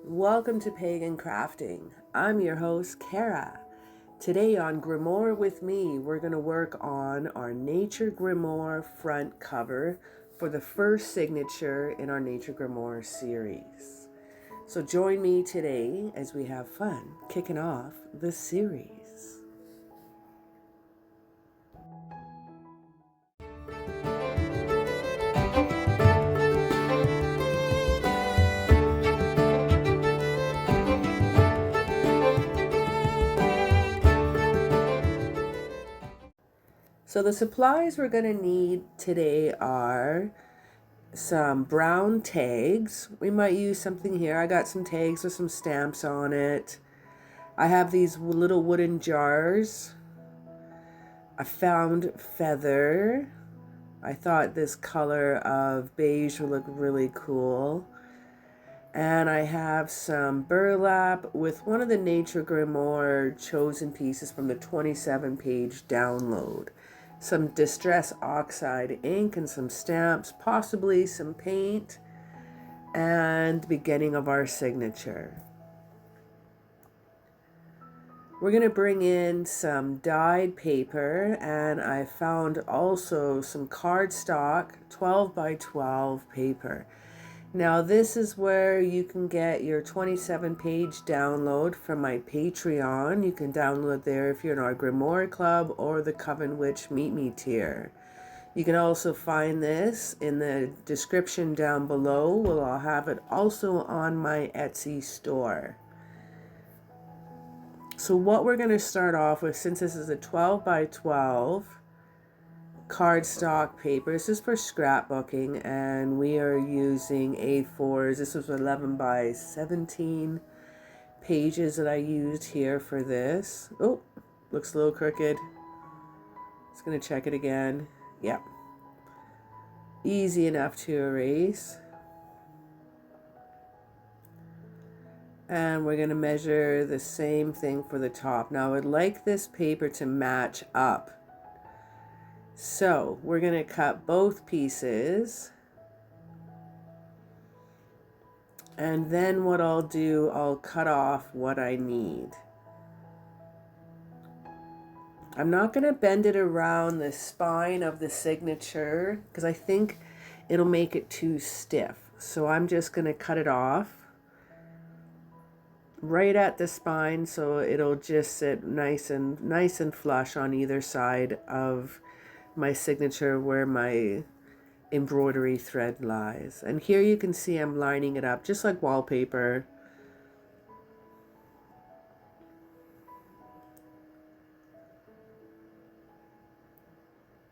Welcome to Pagan Crafting. I'm your host, Cara. Today on Grimoire With Me, we're going to work on our Nature Grimoire front cover for the first signature in our Nature Grimoire series. So join me today as we have fun kicking off the series. So the supplies we're going to need today are some brown tags. We might use something here. I got some tags with some stamps on it. I have these little wooden jars. I found feather. I thought this color of beige would look really cool. And I have some burlap with one of the Nature Grimoire chosen pieces from the 27-page download. Some Distress Oxide ink and some stamps, possibly some paint, and the beginning of our signature. We're going to bring in some dyed paper, and I found also some cardstock 12 by 12 paper. Now this is where you can get your 27-page download from my Patreon. You can download there if you're in our Grimoire Club or the Coven Witch Meet Me tier. You can also find this in the description down below. I'll have it also on my Etsy store. So what we're going to start off with, since this is a 12 by 12 cardstock paper, this is for scrapbooking, and we are using A4s. This was 11 by 17 pages that I used here for this. Oh, looks a little crooked. Just going to check it again. Yep. Easy enough to erase. And we're going to measure the same thing for the top. Now I would like this paper to match up. So we're going to cut both pieces. And then what I'll do, I'll cut off what I need. I'm not going to bend it around the spine of the signature because I think it'll make it too stiff. So I'm just going to cut it off right at the spine so it'll just sit nice and flush on either side of my signature where my embroidery thread lies. And here you can see I'm lining it up just like wallpaper.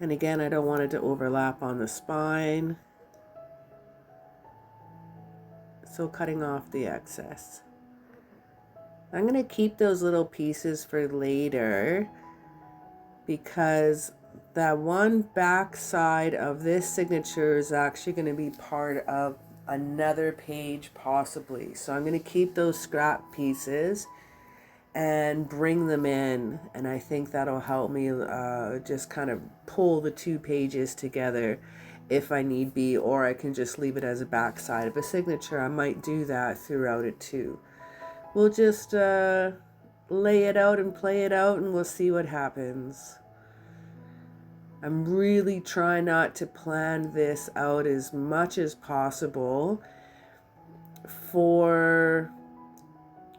And again, I don't want it to overlap on the spine. So cutting off the excess. I'm going to keep those little pieces for later because that one back side of this signature is actually going to be part of another page possibly. So I'm going to keep those scrap pieces and bring them in, and I think that'll help me just kind of pull the two pages together if I need be, or I can just leave it as a back side of a signature. I might do that throughout it too. We'll just lay it out and play it out, and we'll see what happens. I'm really trying not to plan this out as much as possible. For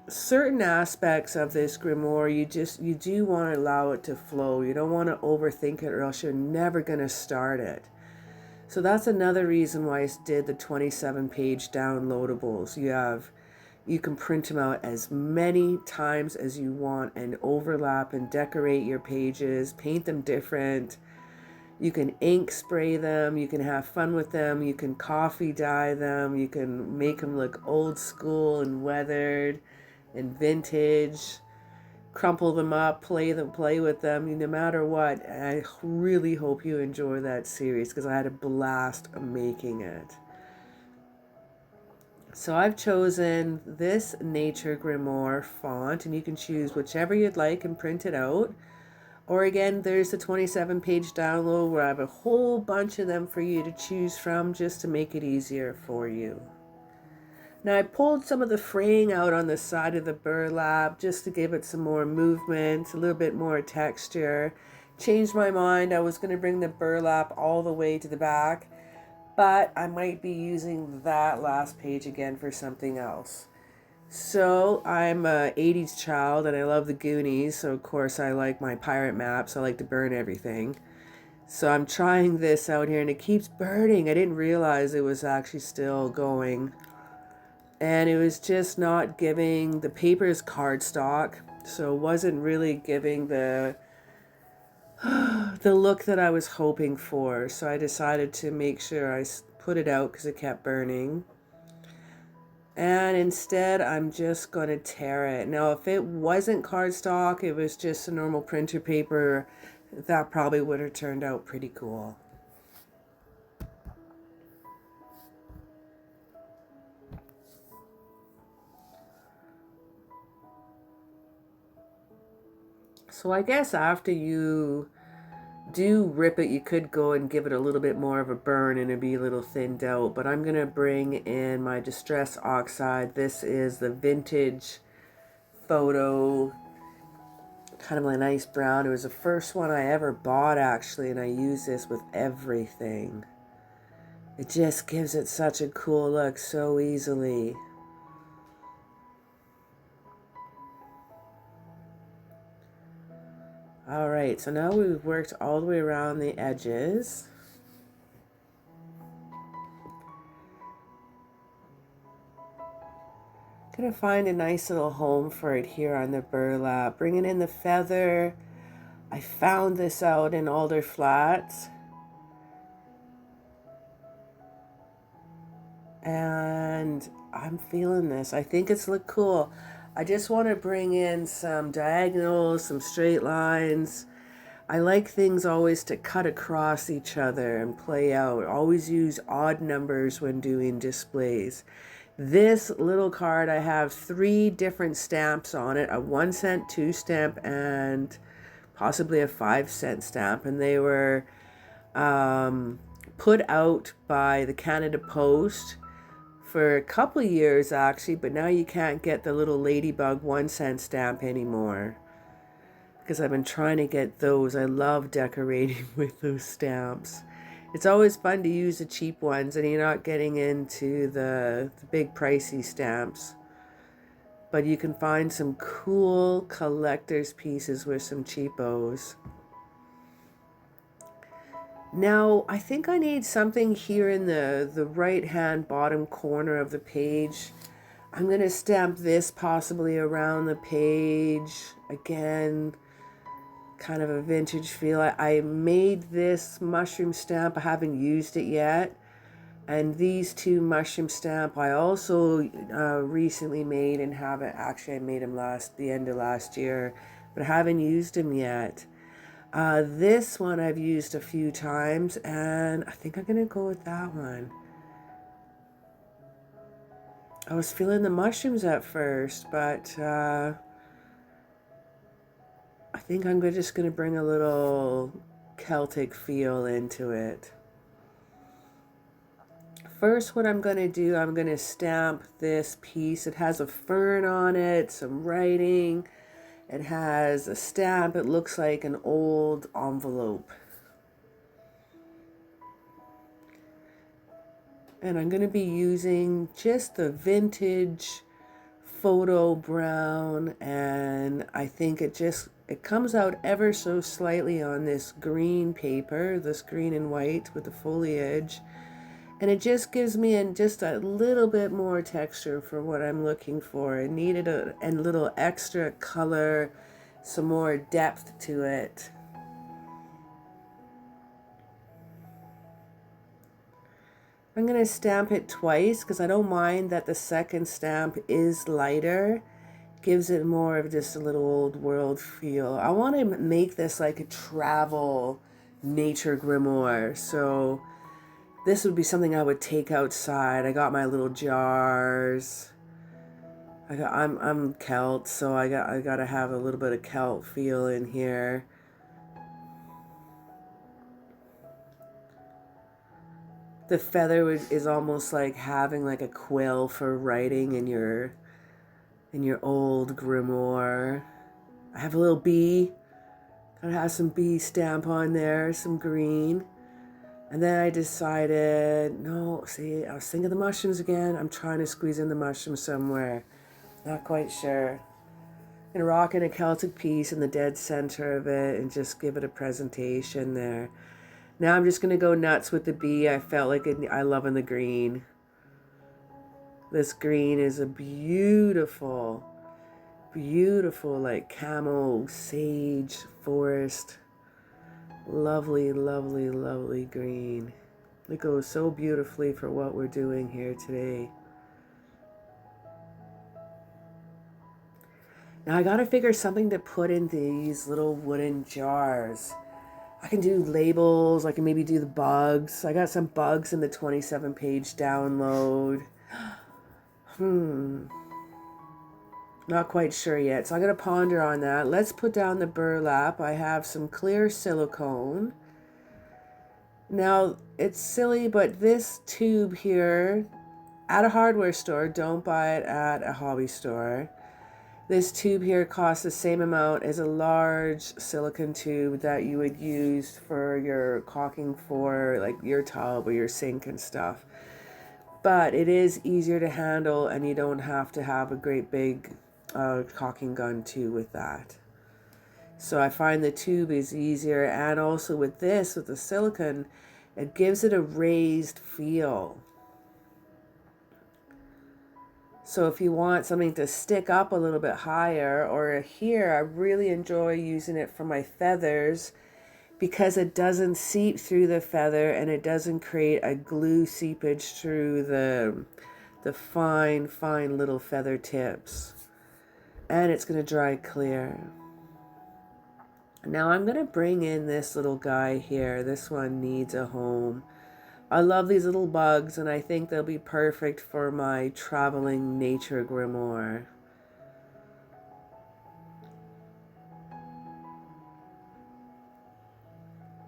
certain aspects of this grimoire, you do want to allow it to flow. You don't want to overthink it, or else you're never going to start it. So that's another reason why I did the 27-page downloadables. You can print them out as many times as you want and overlap and decorate your pages, paint them different. You can ink spray them, you can have fun with them, you can coffee dye them, you can make them look old school and weathered and vintage, crumple them up, play with them, no matter what. And I really hope you enjoy that series because I had a blast making it. So I've chosen this Nature Grimoire font, and you can choose whichever you'd like and print it out. Or again, there's the 27-page download where I have a whole bunch of them for you to choose from just to make it easier for you. Now I pulled some of the fraying out on the side of the burlap just to give it some more movement, a little bit more texture. Changed my mind. I was going to bring the burlap all the way to the back, but I might be using that last page again for something else. So I'm a 80s child and I love the Goonies, so of course I like my pirate maps. I like to burn everything. So I'm trying this out here and it keeps burning. I didn't realize it was actually still going. And it was just not giving, the paper is cardstock, so it wasn't really giving the the look that I was hoping for. So I decided to make sure I put it out because it kept burning. And instead, I'm just going to tear it. Now, if it wasn't cardstock, it was just a normal printer paper, that probably would have turned out pretty cool. So I guess after you do rip it, you could go and give it a little bit more of a burn and it'd be a little thinned out. But I'm going to bring in my Distress Oxide. This is the Vintage Photo, kind of a nice brown. It was the first one I ever bought actually, and I use this with everything. It just gives it such a cool look so easily. All right, so now we've worked all the way around the edges. Gonna find a nice little home for it here on the burlap. Bringing in the feather. I found this out in Alder Flats. And I'm feeling this. I think it's look cool. I just want to bring in some diagonals, some straight lines. I like things always to cut across each other and play out. Always use odd numbers when doing displays. This little card, I have 3 different stamps on it, a 1 cent, 2 stamp, and possibly a 5 cent stamp. And they were put out by the Canada Post for a couple of years actually, but now you can't get the little ladybug 1 cent stamp anymore because I've been trying to get those. I love decorating with those stamps. It's always fun to use the cheap ones and you're not getting into the big pricey stamps. But you can find some cool collector's pieces with some cheapos. Now, I think I need something here in the right-hand bottom corner of the page. I'm going to stamp this possibly around the page. Again, kind of a vintage feel. I made this mushroom stamp. I haven't used it yet. And these 2 mushroom stamp I also recently made and haven't. Actually, I made them the end of last year, but I haven't used them yet. This one I've used a few times, and I think I'm going to go with that one. I was feeling the mushrooms at first, but I think I'm just going to bring a little Celtic feel into it. First, what I'm going to do, I'm going to stamp this piece. It has a fern on it, some writing. It has a stamp. It looks like an old envelope. And I'm going to be using just the vintage photo brown, and I think it comes out ever so slightly on this green paper, this green and white with the foliage. And it just gives me just a little bit more texture for what I'm looking for. I needed a little extra color, some more depth to it. I'm going to stamp it twice because I don't mind that the second stamp is lighter. Gives it more of just a little old world feel. I want to make this like a travel nature grimoire. So this would be something I would take outside. I got my little jars. I'm Celt, so I got to have a little bit of Celt feel in here. The feather is almost like having like a quill for writing in your old grimoire. I have a little bee. Gotta have some bee stamp on there, some green. And then I decided, no, see, I was thinking of the mushrooms again. I'm trying to squeeze in the mushrooms somewhere. Not quite sure. I'm gonna rock in a Celtic piece in the dead center of it and just give it a presentation there. Now I'm just gonna go nuts with the bee. I felt like I love in the green. This green is a beautiful, beautiful like camo, sage, forest. Lovely, lovely, lovely green. It goes so beautifully for what we're doing here today. Now I gotta figure something to put in these little wooden jars. I can do labels, I can maybe do the bugs. I got some bugs in the 27-page download. Not quite sure yet, so I'm going to ponder on that. Let's put down the burlap. I have some clear silicone. Now, it's silly, but this tube here, at a hardware store, don't buy it at a hobby store. This tube here costs the same amount as a large silicone tube that you would use for your caulking for like your tub or your sink and stuff. But it is easier to handle and you don't have to have a great big caulking gun too with that. So I find the tube is easier, and also with this, with the silicone, it gives it a raised feel. So if you want something to stick up a little bit higher, or here, I really enjoy using it for my feathers because it doesn't seep through the feather and it doesn't create a glue seepage through the fine, fine little feather tips. And it's going to dry clear. Now I'm going to bring in this little guy here. This one needs a home. I love these little bugs, and I think they'll be perfect for my traveling nature grimoire.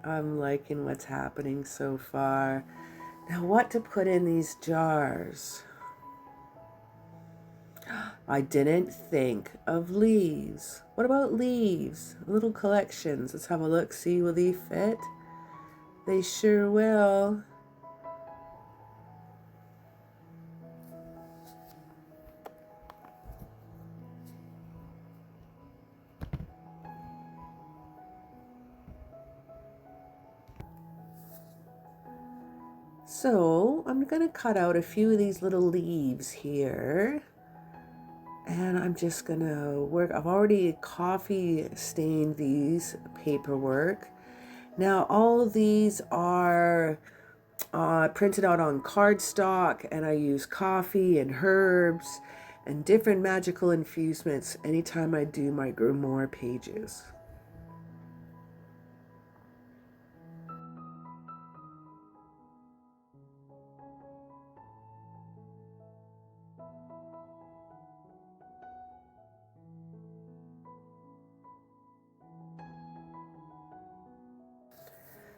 I'm liking what's happening so far. Now what to put in these jars? I didn't think of leaves. What about leaves? Little collections. Let's have a look. See, will they fit? They sure will. So I'm going to cut out a few of these little leaves here. And I'm just going to work. I've already coffee stained these paperwork. Now all of these are printed out on cardstock, and I use coffee and herbs and different magical infusements anytime I do my grimoire pages.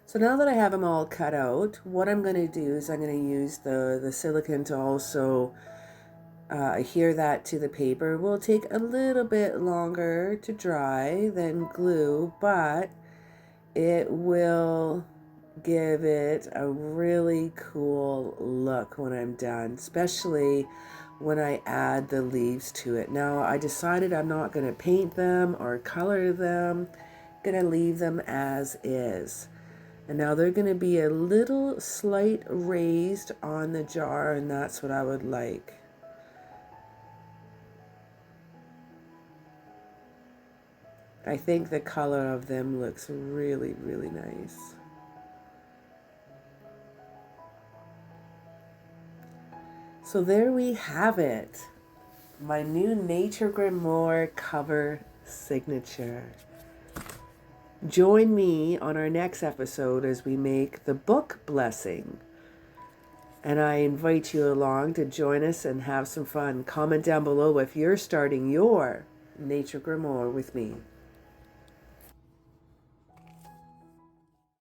So now that I have them all cut out, what I'm going to do is I'm going to use the silicone to also adhere that to the paper. It will take a little bit longer to dry than glue, but it will give it a really cool look when I'm done, especially when I add the leaves to it. Now I decided I'm not going to paint them or color them. I'm going to leave them as is. And now they're going to be a little slight raised on the jar, and that's what I would like. I think the color of them looks really, really nice. So there we have it. My new Nature Grimoire cover signature. Join me on our next episode as we make the book blessing. And I invite you along to join us and have some fun. Comment down below if you're starting your Nature Grimoire with me.